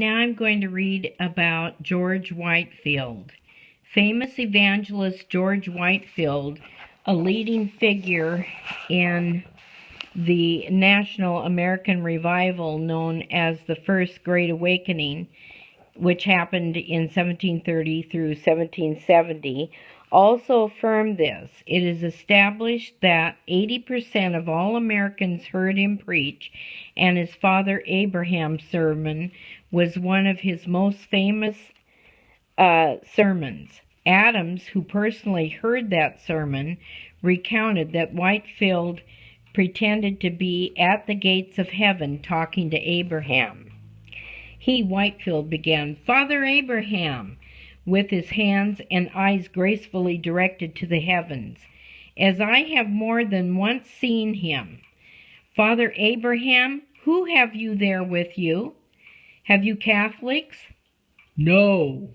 Now I'm going to read about George Whitefield. Famous evangelist George Whitefield, a leading figure in the National American Revival known as the First Great Awakening, which happened in 1730 through 1770, also affirmed this. It is established that 80% of all Americans heard him preach, and his father Abraham's sermon was one of his most famous sermons. Adams, who personally heard that sermon, recounted that Whitefield pretended to be at the gates of heaven talking to Abraham. He, Whitefield, began, "Father Abraham," with his hands and eyes gracefully directed to the heavens, "as I have more than once seen him. Father Abraham, who have you there with you? Have you Catholics? No.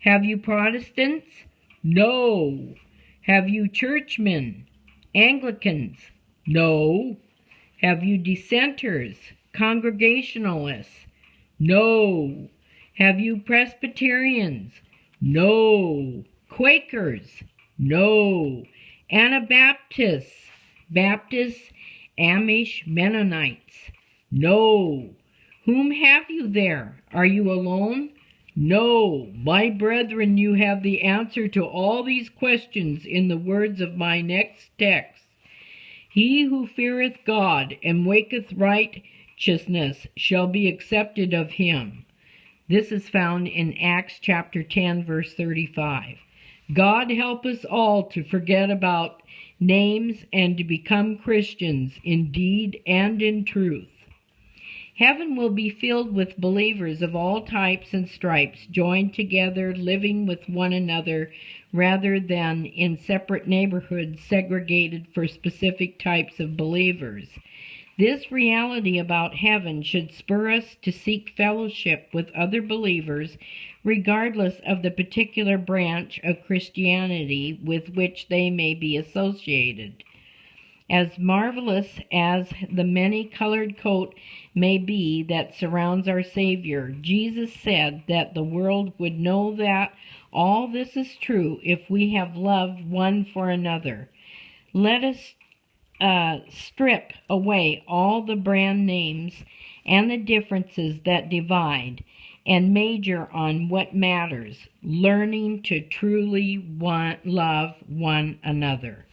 Have you Protestants? No. Have you Churchmen? Anglicans? No. Have you Dissenters? Congregationalists? No. Have you Presbyterians? No. Quakers? No. Anabaptists? Baptists? Amish? Mennonites? No. Whom have you there? Are you alone? No. My brethren, you have the answer to all these questions in the words of my next text. He who feareth God and waketh righteousness shall be accepted of him." This is found in Acts chapter 10, verse 35. God help us all to forget about names and to become Christians in deed and in truth. Heaven will be filled with believers of all types and stripes, joined together, living with one another, rather than in separate neighborhoods segregated for specific types of believers. This reality about heaven should spur us to seek fellowship with other believers, regardless of the particular branch of Christianity with which they may be associated. As marvelous as the many-colored coat may be that surrounds our Savior, Jesus said that the world would know that all this is true if we have love one for another. Let us strip away all the brand names and the differences that divide and major on what matters, learning to truly love one another.